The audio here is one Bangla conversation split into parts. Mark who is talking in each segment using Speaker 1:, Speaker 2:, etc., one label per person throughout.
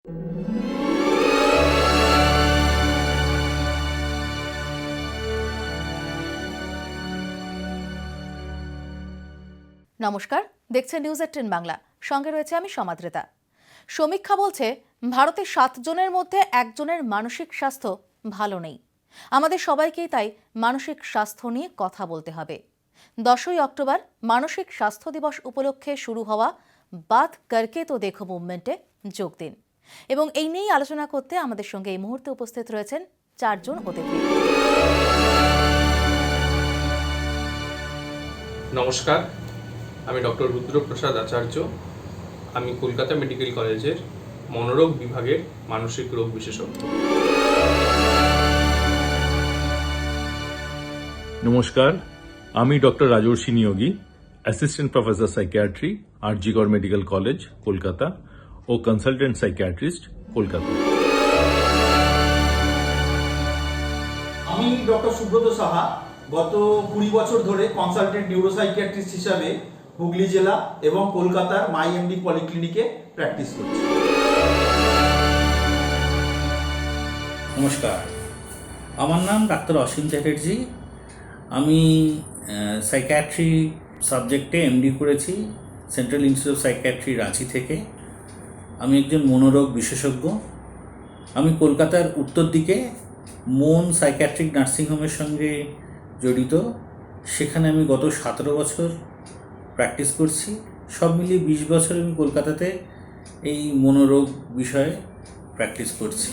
Speaker 1: নমস্কার, দেখছেন নিউজ18 বাংলা। সঙ্গে রয়েছে আমি সমাদ্রেতা। সমীক্ষা বলছে ভারতে 7 জনের মধ্যে একজনের মানসিক স্বাস্থ্য ভালো নেই। আমাদের সবাইকেই তাই মানসিক স্বাস্থ্য নিয়ে কথা বলতে হবে। 10ই অক্টোবর মানসিক স্বাস্থ্য দিবস উপলক্ষে শুরু হওয়া বাত করকে তো দেখো মুভমেন্টে যোগ দিন এবং এই নিয়েই আলোচনা করতে আমাদের সঙ্গে এই মুহূর্তে উপস্থিত রয়েছেন 4 জন অতিথি।
Speaker 2: নমস্কার, আমি ডক্টর রুদ্রপ্রসাদ আচার্য। আমি কলকাতা মেডিকেল কলেজের মনোরোগ বিভাগের মানসিক রোগ বিশেষজ্ঞ।
Speaker 3: নমস্কার, আমি ডক্টর রাজর্ষি নিয়োগী, অ্যাসিস্ট্যান্ট প্রফেসর সাইকিয়াট্রি, আরজি কর মেডিকেল কলেজ, কলকাতা ও কনসালটেন্ট সাইকিয়াট্রিস্ট, কলকাতা।
Speaker 4: আমি ডক্টর সুব্রত সাহা, গত 20 বছর ধরে কনসালটেন্ট নিউরোসাইকিয়াট্রিস্ট হিসাবে হুগলি জেলা এবং কলকাতার মাইএমডি পলিক্লিনিকে প্র্যাকটিস করছি।
Speaker 5: নমস্কার, আমার নাম ডাক্তার অসীম চ্যাটার্জি। আমি সাইকিয়াট্রি সাবজেক্টে এমডি করেছি central institute of psychiatry Ranchi থেকে। আমি একজন মনোরোগ বিশেষজ্ঞ। আমি কলকাতার উত্তর দিকে মন সাইকিয়াট্রিক নার্সিংহোমের সঙ্গে জড়িত। সেখানে আমি গত 17 বছর প্র্যাকটিস করছি। সব মিলিয়ে 20 বছর আমি কলকাতাতে এই মনোরোগ বিষয়ে প্র্যাকটিস করছি।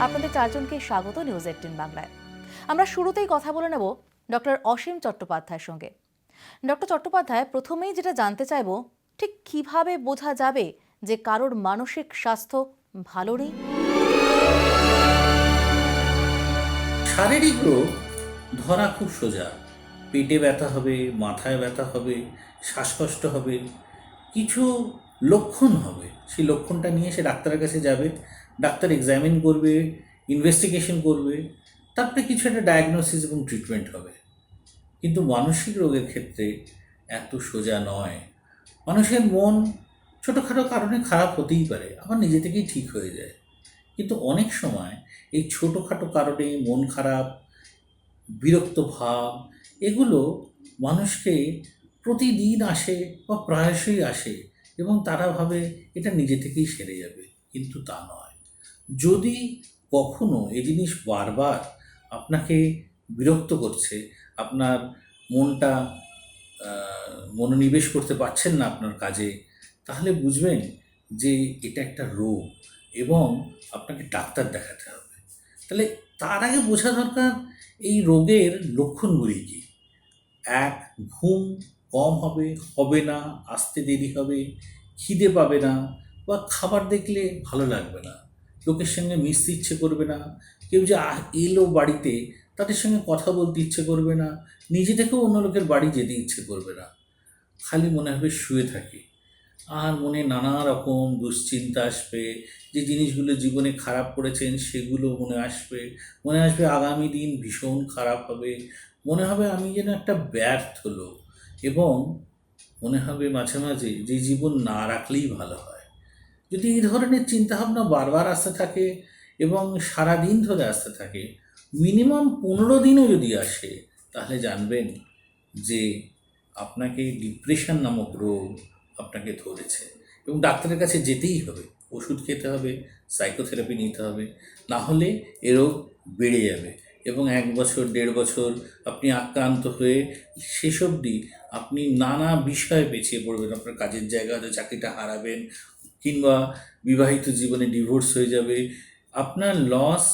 Speaker 1: আপনাদের 4 জনকে স্বাগত নিউজ18 বাংলায়। আমরা শুরুতেই কথা বলে নেব ডক্টর অসীম চট্টোপাধ্যায়ের সঙ্গে। ডক্টর চট্টোপাধ্যায়, প্রথমেই যেটা জানতে চাইব, ঠিক কিভাবে বোঝা যাবে যে কারোর মানসিক স্বাস্থ্য ভালো নেই?
Speaker 5: শারীরিক রোগ ধরা খুব সোজা। পেটে ব্যথা হবে, মাথায় ব্যথা হবে, শ্বাসকষ্ট হবে, কিছু লক্ষণ হবে। সেই লক্ষণটা নিয়ে সে ডাক্তারের কাছে যাবে, ডাক্তার এক্সামিন করবে, ইনভেস্টিগেশন করবে, তারপরে কিছু একটা ডায়াগনোসিস এবং ট্রিটমেন্ট হবে। কিন্তু মানসিক রোগের ক্ষেত্রে এত সোজা নয়। মানুষের মন ছোটোখাটো কারণে খারাপ হতেই পারে, আবার নিজে থেকেই ঠিক হয়ে যায়। কিন্তু অনেক সময় এই ছোটোখাটো কারণে মন খারাপ, বিরক্ত ভাব, এগুলো মানুষকে প্রতিদিন আসে বা প্রায়শই আসে এবং তারা ভাবে এটা নিজে থেকেই সেরে যাবে, কিন্তু তা নয়। যদি কখনো এই জিনিস বারবার আপনাকে বিরক্ত করছে, আপনার মনটা মনোনিবেশ করতে পারছেন না আপনার কাজে, তাহলে বুঝবেন যে এটা একটা রোগ এবং আপনাকে ডাক্তার দেখাতে হবে। তাহলে তার আগে বোঝা দরকার এই রোগের লক্ষণগুলি কী। 1, ঘুম কম হবে, হবে না, আসতে দেরি হবে, খিদে পাবে না, বা খাবার দেখলে ভালো লাগবে না, লোকের সঙ্গে মিশতে ইচ্ছে করবে না, কেউ যে এলো বাড়িতে তাদের সঙ্গে কথা বলতে ইচ্ছে করবে না, নিজে থেকেও অন্য লোকের বাড়ি যেতে ইচ্ছে করবে না, খালি মনে হবে শুয়ে থাকি। আর মনে নানা রকম দুশ্চিন্তা আসবে, যে জিনিসগুলো জীবনে খারাপ করেছেন সেগুলো মনে আসবে আগামী দিন ভীষণ খারাপ হবে, মনে হবে আমি যেন একটা ব্যর্থ লোক, এবং মনে হবে মাঝে মাঝে যে জীবন না রাখলেই ভালো হয়। যদি এই ধরনের চিন্তাভাবনা বারবার আসতে থাকে এবং সারাদিন ধরে আসতে থাকে, মিনিমাম 15 দিনও যদি আসে, তাহলে জানবেন যে আপনাকে ডিপ্রেশন নামক রোগ আপনাকে ধরেছে এবং ডাক্তারের কাছে যেতেই হবে, ওষুধ খেতে হবে, সাইকোথেরাপি নিতে হবে, না হলে এ রোগ বেড়ে যাবে এবং 1 বছর 1.5 বছর আপনি আক্রান্ত হয়ে শেষ অবধি আপনি নানা বিষয়ে পেছিয়ে পড়বেন। আপনার কাজের জায়গাতে চাকরিটা হারাবেন, কিংবা বিবাহিত জীবনে ডিভোর্স হয়ে যাবে। আপনার লস,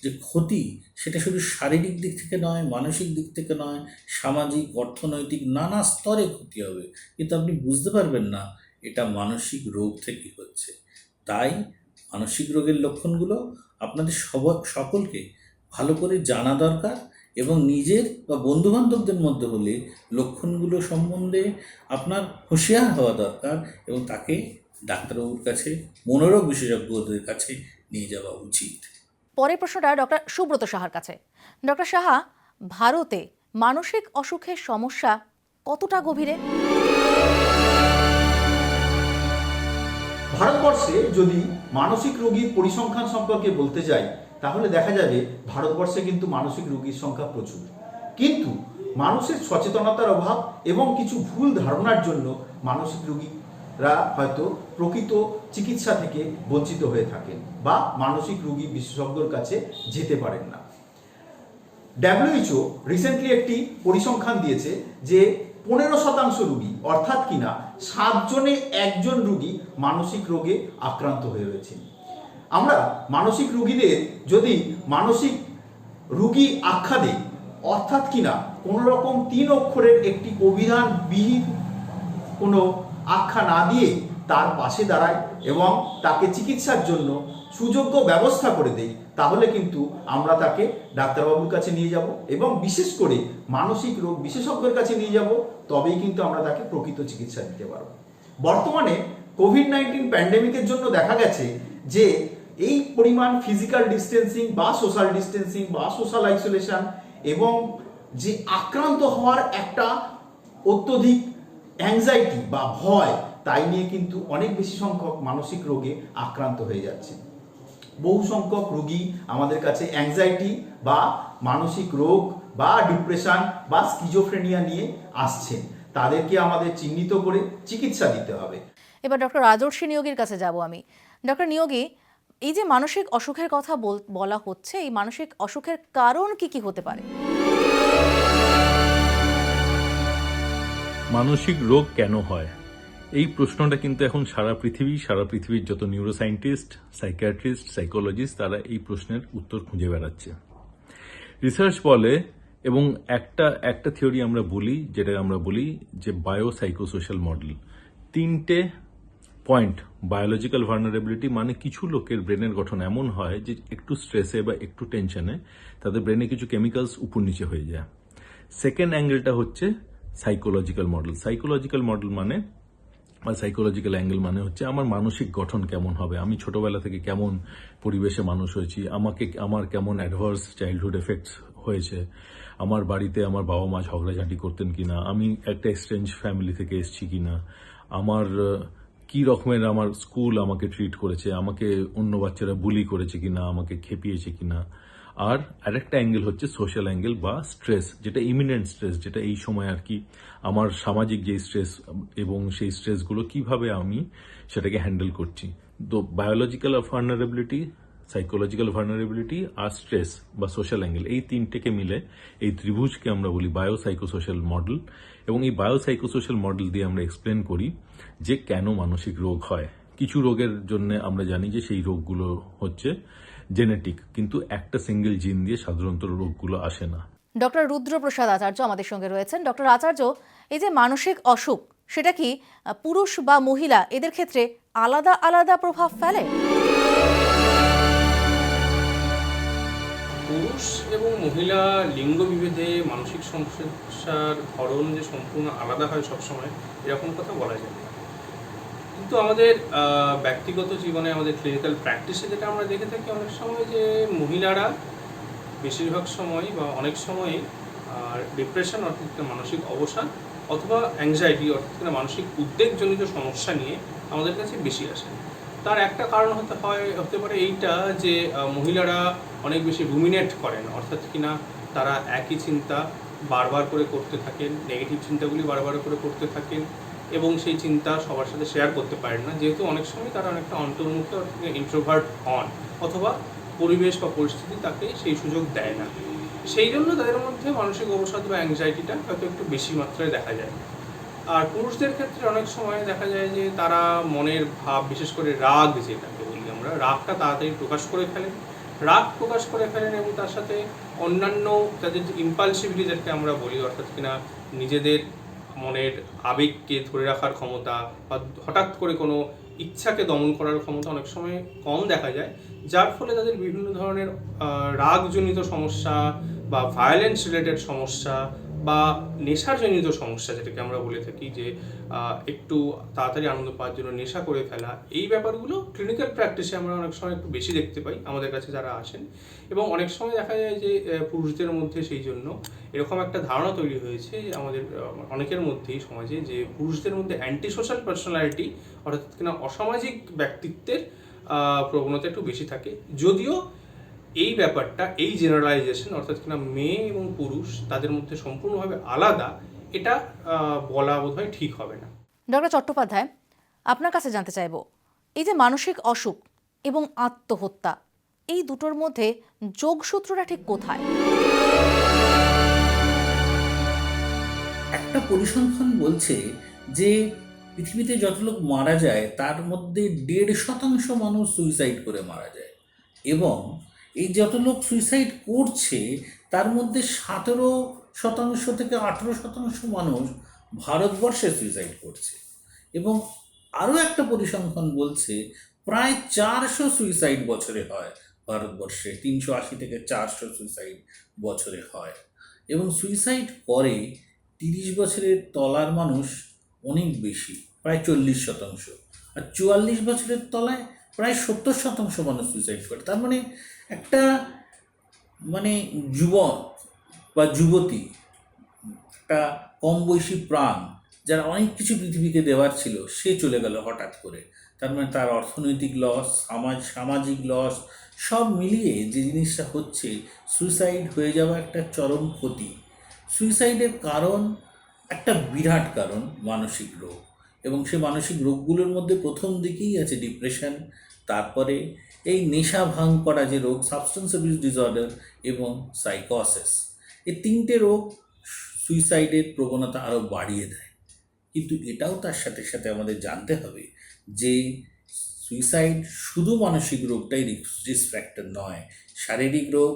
Speaker 5: যে ক্ষতি, সেটা শুধু শারীরিক দিক থেকে নয়, মানসিক দিক থেকে নয়, সামাজিক, অর্থনৈতিক নানা স্তরে ক্ষতি হবে, কিন্তু আপনি বুঝতে পারবেন না এটা মানসিক রোগ থেকে হচ্ছে। তাই মানসিক রোগের লক্ষণগুলো আপনাদের সকলকে ভালো করে জানা দরকার এবং নিজের বা বন্ধুবান্ধবদের মধ্যে হলে লক্ষণগুলো সম্বন্ধে আপনার হুঁশিয়ার হওয়া দরকার এবং তাকে ডাক্তারবাবুর কাছে, মনোরোগ বিশেষজ্ঞদের কাছে নিয়ে যাওয়া উচিত।
Speaker 1: পরের প্রশ্নটা ডক্টর সুব্রত সাহার কাছে। ডক্টর সাহা, ভারতে মানসিক অসুখের সমস্যা কতটা গভীরে?
Speaker 4: ভারতবর্ষে যদি মানসিক রোগীর পরিসংখ্যান সম্পর্কে বলতে যাই তাহলে দেখা যাবে ভারতবর্ষে কিন্তু মানসিক রোগীর সংখ্যা প্রচুর, কিন্তু মানুষের সচেতনতার অভাব এবং কিছু ভুল ধারণার জন্য মানসিক রোগীরা হয়তো প্রকৃত চিকিৎসা থেকে বঞ্চিত হয়ে থাকেন বা মানসিক রোগী বিশেষজ্ঞর কাছে যেতে পারেন না। WHO রিসেন্টলি একটি পরিসংখ্যান দিয়েছে যে 15% রোগী অর্থাৎ কিনা 7 জনে 1 জন রোগী মানসিক রোগে আক্রান্ত হয়ে রয়েছেন। আমরা মানসিক রোগীদের যদি মানসিক রোগী আখ্যা দিই অর্থাৎ কিনা কোনো রকম 3 অক্ষরের একটি অভিধানবিহীন কোনো আখ্যা না দিয়ে তার পাশে দাঁড়ায় এবং তাকে চিকিৎসার জন্য সুযোগ্য ব্যবস্থা করে দেই, তাহলে কিন্তু আমরা তাকে ডাক্তারবাবুর কাছে নিয়ে যাব এবং বিশেষ করে মানসিক রোগ বিশেষজ্ঞের কাছে নিয়ে যাব, তবেই কিন্তু আমরা তাকে প্রকৃত চিকিৎসা দিতে পারব। বর্তমানে কোভিড-19 প্যান্ডেমিকের জন্য দেখা গেছে যে এই পরিমাণ ফিজিক্যাল ডিস্টেন্সিং বা সোশ্যাল ডিস্টেন্সিং বা সোশ্যাল আইসোলেশন এবং যে আক্রান্ত হওয়ার একটা অত্যধিক অ্যাংজাইটি বা ভয়, তাই নিয়ে কিন্তু অনেক বেশি সংখ্যক মানসিক রোগে আক্রান্ত হয়ে যাচ্ছে। বহু সংখ্যক রোগী আমাদের কাছে অ্যাংজাইটি বা মানসিক রোগ বা ডিপ্রেশন বা স্কিজোফ্রেনিয়া নিয়ে আসছেন, তাদেরকে আমাদের চিহ্নিত করে চিকিৎসা দিতে হবে।
Speaker 1: এবার ডক্টর রাজর্ষি নিয়োগীর কাছে যাব আমি। ডক্টর নিয়োগী, এই যে মানসিক অসুখের কথা বলা হচ্ছে, এই মানসিক অসুখের কারণ কি কি হতে পারে?
Speaker 3: মানসিক রোগ কেন হয়, এই প্রশ্নটা কিন্তু এখন সারা পৃথিবীর যত নিউরোসায়েন্টিস্ট, সাইকিয়াট্রিস্ট, সাইকোলজিস্ট তারা এই প্রশ্নের উত্তর খুঁজে বেড়াচ্ছে। রিসার্চ বলে এবং একটা থিওরি আমরা বলি, যেটা আমরা বলি যে বায়োসাইকোসোশ্যাল মডেল। 3টে পয়েন্ট। বায়োলজিক্যাল ভালনারেবিলিটি মানে কিছু লোকের ব্রেনের গঠন এমন হয় যে একটু স্ট্রেসে বা একটু টেনশনে তাদের ব্রেনে কিছু কেমিক্যালস উপর নিচে হয়ে যায়। সেকেন্ড অ্যাঙ্গেলটা হচ্ছে সাইকোলজিক্যাল মডেল। সাইকোলজিক্যাল মডেল মানে বা সাইকোলজিক্যাল অ্যাঙ্গেল মানে হচ্ছে আমার মানসিক গঠন কেমন হবে, আমি ছোটবেলা থেকে কেমন পরিবেশে মানুষ হয়েছি, আমার কেমন অ্যাডভার্স চাইল্ডহুড এফেক্টস হয়েছে, আমার বাড়িতে আমার বাবা মা ঝগড়াঝাঁটি করতেন কিনা, আমি একটা এক্সচেঞ্জ ফ্যামিলি থেকে এসেছি কিনা, আমার কি রকমের আমার স্কুল আমাকে ট্রিট করেছে, আমাকে অন্য বাচ্চারা বুলি করেছে কিনা, আমাকে খেপিয়েছে কিনা। আর আরেকটা অ্যাঙ্গেল হচ্ছে সোশ্যাল অ্যাঙ্গেল বা স্ট্রেস, যেটা ইমিনেন্ট স্ট্রেস, যেটা এই সময় আর কি আমার সামাজিক যে স্ট্রেস এবং সেই স্ট্রেসগুলো কিভাবে আমি সেটাকে হ্যান্ডেল করছি। তো বায়োলজিক্যাল ভালনারেবিলিটি, সাইকোলজিক্যাল ভালনারেবিলিটি আর স্ট্রেস বা সোশ্যাল অ্যাঙ্গেল, এই 3টেকে মিলে এই ত্রিভুজকে আমরা বলি বায়োসাইকোসোশ্যাল মডেল। এবং এই বায়োসাইকোসোশ্যাল মডেল দিয়ে আমরা এক্সপ্লেন করি যে কেন মানসিক রোগ হয়। কিছু রোগের জন্য আমরা জানি যে সেই রোগগুলো হচ্ছে জেনেটিক, কিন্তু একটা সিঙ্গেল জিন দিয়ে সাধারণত রোগগুলো আসে না।
Speaker 1: ডক্টর রুদ্রপ্রসাদ আচার্য আমাদের সঙ্গে রয়েছেন। ডক্টর আচার্য, এই যে মানসিক অসুখ, সেটা কি পুরুষ বা মহিলা এদের ক্ষেত্রে আলাদা আলাদা প্রভাব ফেলে?
Speaker 2: পুরুষ এবং মহিলা লিঙ্গ বিভেদে মানসিক সমস্যার ধরন যে সম্পূর্ণ আলাদা হয় সবসময় এরকম কথা বলা যায় না। কিন্তু আমাদের ব্যক্তিগত জীবনে, আমাদের ক্লিনিক্যাল প্র্যাকটিসে যেটা আমরা দেখে থাকি অনেক সময়, যে মহিলারা বেশিরভাগ সময় বা অনেক সময়ই ডিপ্রেশন অর্থাৎ মানসিক অবসাদ অথবা অ্যাংজাইটি অর্থাৎ মানসিক উদ্বেগজনিত সমস্যা নিয়ে আমাদের কাছে বেশি আসে। তার একটা কারণ হতে পারে এইটা যে মহিলারা অনেক বেশি রুমিনেট করেন, অর্থাৎ কিনা তারা একই চিন্তা বারবার করে করতে থাকেন, নেগেটিভ চিন্তাগুলি বারবার করে করতে থাকেন এবং সেই চিন্তা সবার সাথে শেয়ার করতে পারেন না, যেহেতু অনেক সময় তারা অনেকটা অন্তর্মুখী অর্থাৎ ইন্ট্রোভার্ট হন অথবা পরিবেশ বা পরিস্থিতি তাকে সেই সুযোগ দেয় না। সেই জন্য তাদের মধ্যে মানসিক অবসাদ বা অ্যাংজাইটিটা হয়তো একটু বেশি মাত্রায় দেখা যায়। আর পুরুষদের ক্ষেত্রে অনেক সময় দেখা যায় যে তারা মনের ভাব, বিশেষ করে রাগ যেটাকে বলি আমরা, রাগটা তাড়াতাড়ি প্রকাশ করে ফেলেন এবং তার সাথে অন্যান্য তাদের যে ইম্পালসিভিটি যেটাকে আমরা বলি, অর্থাৎ কিনা নিজেদের মনের আবেগকে ধরে রাখার ক্ষমতা বা হঠাৎ করে কোনো ইচ্ছাকে দমন করার ক্ষমতা অনেক সময় কম দেখা যায়, যার ফলে তাদের বিভিন্ন ধরনের রাগজনিত সমস্যা বা ভায়োলেন্স রিলেটেড সমস্যা বা নেশাজনিত সমস্যা, যেটাকে আমরা বলে থাকি যে একটু তাড়াতাড়ি আনন্দ পাওয়ার জন্য নেশা করে ফেলা, এই ব্যাপারগুলো ক্লিনিক্যাল প্র্যাকটিসে আমরা অনেক সময় একটু বেশি দেখতে পাই আমাদের কাছে যারা আসেন। এবং অনেক সময় দেখা যায় যে পুরুষদের মধ্যে সেই জন্য এরকম একটা ধারণা তৈরি হয়েছে আমাদের অনেকের মধ্যেই সমাজে, যে পুরুষদের মধ্যে অ্যান্টি সোশ্যাল পার্সোনালিটি অর্থাৎ কিনা অসামাজিক ব্যক্তিত্বের প্রবণতা একটু বেশি থাকে। যদিও এই ব্যাপারটা, এই জেনারেলাইজেশন অর্থাৎ কিনা মেয়ে এবং পুরুষ তাদের মধ্যে সম্পূর্ণভাবে আলাদা, এটা বলা বোধহয় ঠিক হবে না।
Speaker 1: ডক্টর চট্টোপাধ্যায়, আপনার কাছে জানতে চাইব, এই যে মানসিক অসুখ এবং আত্মহত্যা, এই দুটোর মধ্যে যোগসূত্রটা ঠিক কোথায়?
Speaker 5: একটা পরিসংখ্যান বলছে যে পৃথিবীতে যত লোক মারা যায় তার মধ্যে 1.5% মানুষ সুইসাইড করে মারা যায়, এবং এই যত লোক সুইসাইড করছে তার মধ্যে 17% থেকে 18% মানুষ ভারতবর্ষে সুইসাইড করছে। এবং আরও একটা পরিসংখ্যান বলছে প্রায় 400 সুইসাইড বছরে হয় ভারতবর্ষে, 380 থেকে 400 সুইসাইড বছরে হয়। এবং সুইসাইড করে 30 বছরের তলার মানুষ অনেক বেশি, প্রায় 40%, আর 44 বছরের তলায় প্রায় 70% মানুষ সুইসাইড করে। তার মানে একটা যুবক বা যুবতী, একটা কম বয়সী প্রাণ, যার অনেক কিছু পৃথিবীকে দেওয়ার ছিল, সে চলে গেল হঠাৎ করে। তার মানে তার অর্থনৈতিক লস, সামাজিক লস, সব মিলিয়ে যে জিনিসটা হচ্ছে, সুইসাইড হয়ে যাওয়া একটা চরম ক্ষতি। সুইসাইডের কারণ, একটা বিরাট কারণ মানসিক রোগ, এবং সে মানসিক রোগগুলোর মধ্যে প্রথম দিকেই আছে ডিপ্রেশন, তারপরে এই নেশা ভাঙ করা যে রোগ, সাবস্টেন্স অ্যাবিউজ ডিসঅর্ডার, এবং সাইকোসিস। এই 3টে রোগ সুইসাইডের প্রবণতা আরও বাড়িয়ে দেয়। কিন্তু এটাও তার সাথে সাথে আমাদের জানতে হবে যে সুইসাইড শুধু মানসিক রোগটাই রিস্ক ফ্যাক্টর নয়, শারীরিক রোগ,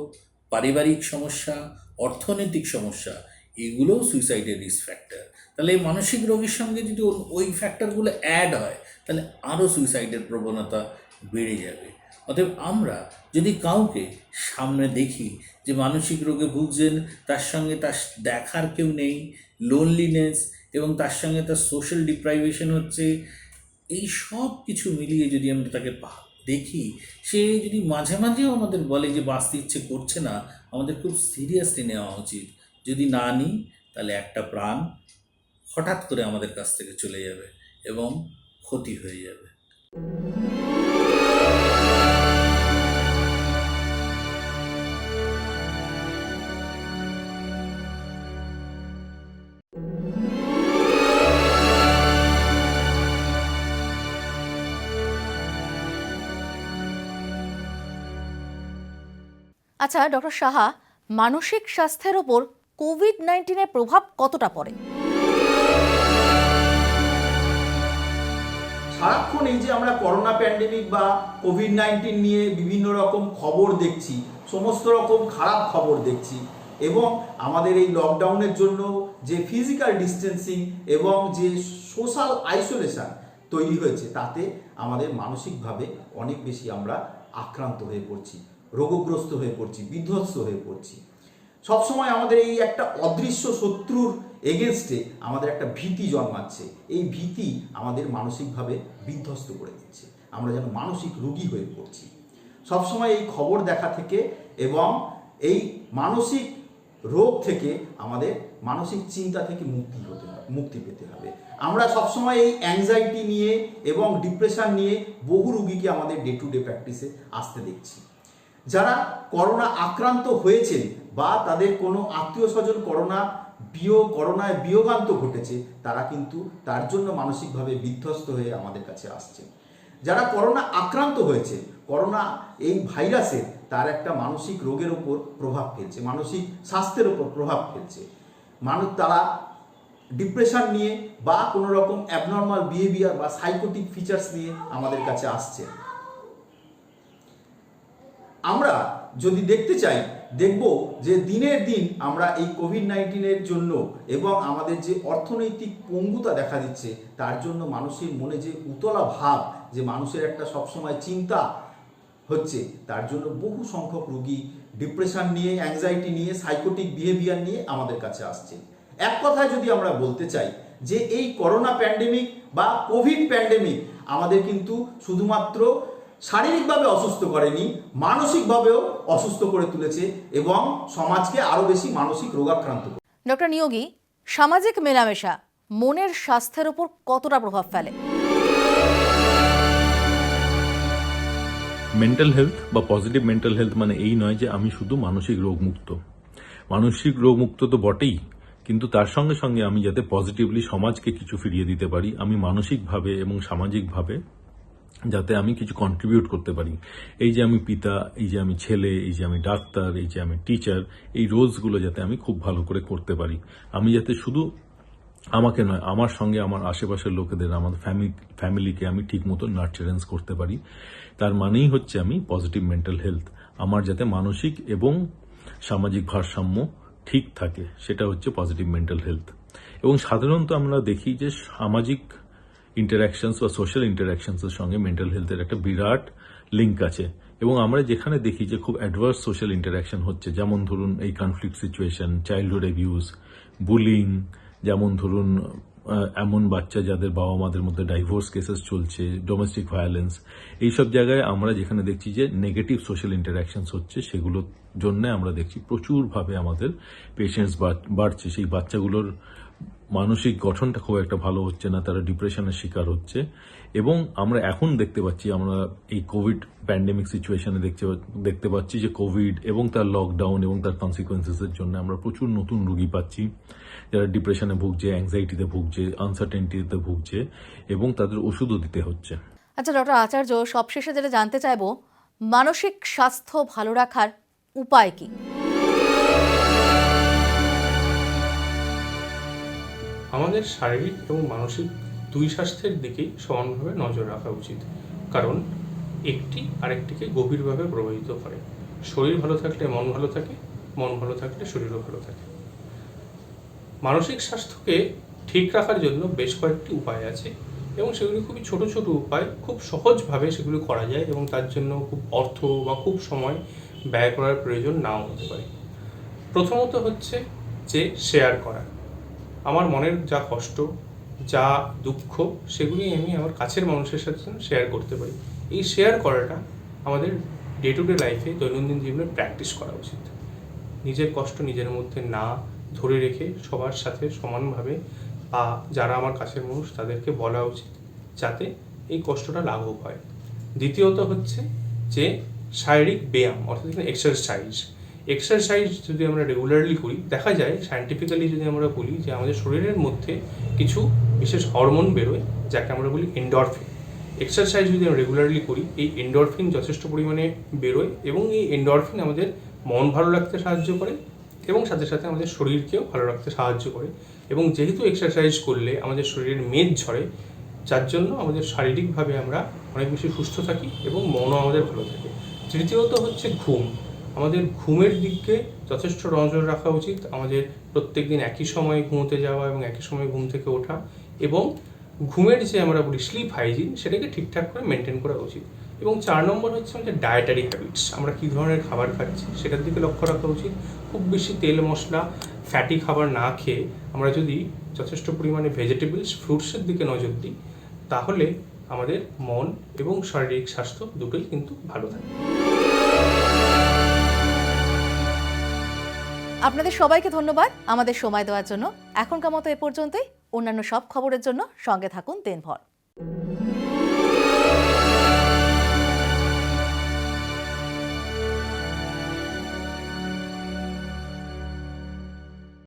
Speaker 5: পারিবারিক সমস্যা, অর্থনৈতিক সমস্যা, এগুলোও সুইসাইডের রিস্ক ফ্যাক্টর। তাহলে এই মানসিক রোগের সঙ্গে যদি ওই ফ্যাক্টরগুলো অ্যাড হয়, তাহলে আরও সুইসাইডের প্রবণতা বেড়ে যাবে। অতএব আমরা যদি কাউকে সামনে দেখি যে মানসিক রোগে ভুগছেন, তার সঙ্গে তার দেখার কেউ নেই, লোনলিনেস, এবং তার সঙ্গে তার সোশ্যাল ডিপ্রাইভেশন হচ্ছে, এই সব কিছু মিলিয়ে যদি আমরা তাকে দেখি, সে যদি মাঝে মাঝেও আমাদের বলে যে বাঁচতে ইচ্ছে করছে না, আমাদের খুব সিরিয়াসলি নেওয়া উচিত। যদি না নিই, তাহলে একটা প্রাণ হঠাৎ করে আমাদের কাছ থেকে চলে যাবে এবং ক্ষতি হয়ে যাবে।
Speaker 1: আচ্ছা ডক্টর সাহা, মানসিক স্বাস্থ্যের ওপর কোভিড-19 প্রভাব কতটা পড়ে?
Speaker 4: সারাক্ষণ এই যে আমরা করোনা প্যান্ডেমিক বা কোভিড-19 নিয়ে বিভিন্ন রকম খবর দেখছি, সমস্ত রকম খারাপ খবর দেখছি, এবং আমাদের এই লকডাউনের জন্য যে ফিজিক্যাল ডিস্টেন্সিং এবং যে সোশ্যাল আইসোলেশন তৈরি হয়েছে, তাতে আমাদের মানসিকভাবে অনেক বেশি আমরা আক্রান্ত হয়ে পড়ছি, রোগগ্রস্ত হয়ে পড়ছি, বিধ্বস্ত হয়ে পড়ছি। সবসময় আমাদের এই একটা অদৃশ্য শত্রুর এগেনস্টে আমাদের একটা ভীতি জন্মাচ্ছে। এই ভীতি আমাদের মানসিকভাবে বিধ্বস্ত করে দিচ্ছে, আমরা যেন মানসিক রোগী হয়ে পড়ছি। সবসময় এই খবর দেখা থেকে এবং এই মানসিক রোগ থেকে আমাদের মানসিক চিন্তা থেকে মুক্তি পেতে হবে। আমরা সবসময় এই অ্যাংজাইটি নিয়ে এবং ডিপ্রেশন নিয়ে বহু রোগীকে আমাদের ডে টু ডে প্র্যাকটিসে আসতে দেখছি। যারা করোনা আক্রান্ত হয়েছেন বা তাদের কোনো আত্মীয় স্বজন করোনায় বিয়োগান্ত ঘটেছে, তারা কিন্তু তার জন্য মানসিকভাবে বিধ্বস্ত হয়ে আমাদের কাছে আসছে। যারা করোনা আক্রান্ত হয়েছে, করোনা এই ভাইরাসের তার একটা মানসিক রোগের ওপর প্রভাব ফেলছে, মানসিক স্বাস্থ্যের ওপর প্রভাব ফেলছে। তারা ডিপ্রেশন নিয়ে বা কোনো রকম অ্যাবনর্মাল বিহেভিয়ার বা সাইকোটিক ফিচার্স নিয়ে আমাদের কাছে আসছে। আমরা যদি দেখতে চাই, দেখব যে দিনের দিন আমরা এই কোভিড-19 জন্য এবং আমাদের যে অর্থনৈতিক পঙ্গুতা দেখা দিচ্ছে, তার জন্য মানুষের মনে যে উতলা ভাব, যে মানুষের একটা সবসময় চিন্তা হচ্ছে, তার জন্য বহু সংখ্যক রোগী ডিপ্রেশন নিয়ে, অ্যাংজাইটি নিয়ে, সাইকোটিক বিহেভিয়ার নিয়ে আমাদের কাছে আসছে। এক কথায় যদি আমরা বলতে চাই যে এই করোনা প্যান্ডেমিক বা কোভিড প্যান্ডেমিক আমাদের কিন্তু শুধুমাত্র শারীরিকভাবে অসুস্থ করেনি, মানসিকভাবেও অসুস্থ করে তুলেছে এবং সমাজকে আরো বেশি মানসিক রোগাক্রান্ত করে।
Speaker 1: ডক্টর নিয়োগী, সামাজিক মেলামেশা মনের স্বাস্থ্যের উপর কতটা প্রভাব ফেলে?
Speaker 3: মেন্টাল হেলথ বা পজিটিভ মেন্টাল হেলথ মানে এই নয় যে আমি শুধু মানসিক রোগমুক্ত। মানসিক রোগমুক্ত তো বটেই, কিন্তু তার সঙ্গে সঙ্গে আমি যাতে পজিটিভলি সমাজকে কিছু ফিরিয়ে দিতে পারি, আমি মানসিকভাবে এবং সামাজিকভাবে যাতে আমি কিছু কন্ট্রিবিউট করতে পারি। এই যে আমি পিতা, এই যে আমি ছেলে, এই যে আমি ডাক্তার, এই যে আমি টিচার, এই রোলসগুলো যাতে আমি খুব ভালো করে করতে পারি। আমি যাতে শুধু আমাকে নয়, আমার সঙ্গে আমার আশেপাশের লোকেদের, আমার ফ্যামিলিকে আমি ঠিক মতো নার্চারেন্স করতে পারি। তার মানেই হচ্ছে আমি পজিটিভ মেন্টাল হেলথ। আমার যাতে মানসিক এবং সামাজিক ভারসাম্য ঠিক থাকে, সেটা হচ্ছে পজিটিভ মেন্টাল হেলথ। এবং সাধারণত আমরা দেখি যে সামাজিক ইন্টারাকশনস বা সোশ্যাল ইন্টারাকশনসের সঙ্গে মেন্টাল হেলথের একটা বিরাট লিঙ্ক আছে। এবং আমরা যেখানে দেখি যে খুব অ্যাডভার্স সোশ্যাল ইন্টারাকশন হচ্ছে, যেমন ধরুন এই conflict situation, childhood abuse, bullying, যেমন ধরুন এমন বাচ্চা যাদের বাবা মাদের মধ্যে ডাইভোর্স কেসেস চলছে, ডোমেস্টিক ভায়োলেন্স, এইসব জায়গায় আমরা যেখানে দেখছি যে নেগেটিভ সোশ্যাল ইন্টারাকশনস হচ্ছে, সেগুলোর জন্য আমরা দেখছি প্রচুরভাবে আমাদের পেশেন্টস বাড়ছে। সেই বাচ্চাগুলোর মানসিক গঠনটা খুব একটা ভালো হচ্ছে না, তারা ডিপ্রেশনের শিকার হচ্ছে। এবং আমরা এখন দেখতে পাচ্ছি, আমরা এই কোভিড প্যান্ডেমিক সিচুয়েশনে দেখতে পাচ্ছি যে কোভিড এবং তার লকডাউন এবং তার কনসিকোয়েন্সেসের জন্য আমরা প্রচুর নতুন রোগী পাচ্ছি, যারা ডিপ্রেশনে ভুগছে, অ্যাংজাইটিতে ভুগছে, আনসার্টেনিটিতে ভুগছে, এবং তাদের ওষুধও দিতে হচ্ছে।
Speaker 1: আচ্ছা ডক্টর আচার্য, সবশেষে যেটা জানতে চাইবো, মানসিক স্বাস্থ্য ভালো রাখার উপায় কি?
Speaker 2: আমাদের শারীরিক এবং মানসিক দুই স্বাস্থ্যের দিকেই সমানভাবে নজর রাখা উচিত, কারণ একটি আরেকটিকে গভীরভাবে প্রভাবিত করে। শরীর ভালো থাকলে মন ভালো থাকে, মন ভালো থাকলে শরীরও ভালো থাকে। মানসিক স্বাস্থ্যকে ঠিক রাখার জন্য বেশ কয়েকটি উপায় আছে এবং সেগুলি খুবই ছোট ছোট উপায়, খুব সহজভাবে সেগুলো করা যায় এবং তার জন্য খুব অর্থ বা খুব সময় ব্যয় করার প্রয়োজন নাও হতে পারে। প্রথমত হচ্ছে যে শেয়ার করা। আমার মনের যা কষ্ট, যা দুঃখ, সেগুলি আমি আমার কাছের মানুষের সাথে শেয়ার করতে পারি। এই শেয়ার করাটা আমাদের ডে টু ডে লাইফে, দৈনন্দিন জীবনে প্র্যাকটিস করা উচিত। নিজের কষ্ট নিজের মধ্যে না ধরে রেখে সবার সাথে সমানভাবে, বা যারা আমার কাছের মানুষ তাদেরকে বলা উচিত, যাতে এই কষ্টটা লাঘব হয়। দ্বিতীয়ত হচ্ছে যে শারীরিক ব্যায়াম, অর্থাৎ এক্সারসাইজ যদি আমরা রেগুলারলি করি, দেখা যায় সায়েন্টিফিক্যালি যদি আমরা বলি যে আমাদের শরীরের মধ্যে কিছু বিশেষ হরমোন বেরোয়, যাকে আমরা বলি এন্ডরফিন। এক্সারসাইজ যদি আমরা রেগুলারলি করি, এই এন্ডরফিন যথেষ্ট পরিমাণে বেরোয় এবং এই এন্ডরফিন আমাদের মন ভালো রাখতে সাহায্য করে এবং সাথে সাথে আমাদের শরীরকেও ভালো রাখতে সাহায্য করে। এবং যেহেতু এক্সারসাইজ করলে আমাদের শরীরের মেদ ঝরে, যার জন্য আমাদের শারীরিকভাবে আমরা অনেক বেশি সুস্থ থাকি এবং মনও আমাদের ভালো থাকে। তৃতীয়ত হচ্ছে ঘুম। আমাদের ঘুমের দিকে যথেষ্ট নজর রাখা উচিত। আমাদের প্রত্যেক দিন একই সময়ে ঘুমোতে যাওয়া এবং একই সময়ে ঘুম থেকে ওঠা, এবং ঘুমের যে আমরা বলি স্লিপ হাইজিন, সেটাকে ঠিকঠাক করে মেনটেন করা উচিত। এবং 4 নম্বর হচ্ছে আমাদের ডায়েটারি হ্যাবিটস। আমরা কী ধরনের খাবার খাচ্ছি সেটার দিকে লক্ষ্য রাখা উচিত। খুব বেশি তেল মশলা ফ্যাটি খাবার না খেয়ে আমরা যদি যথেষ্ট পরিমাণে ভেজিটেবলস, ফ্রুটসের দিকে নজর দিই, তাহলে আমাদের মন এবং শারীরিক স্বাস্থ্য দুটোই কিন্তু ভালো থাকে।
Speaker 1: আপনাদের সবাইকে ধন্যবাদ আমাদের সময় দেওয়ার জন্য। এখনকার মতো এ পর্যন্তই। অন্যান্য সব খবরের জন্য সঙ্গে থাকুন দিনভর।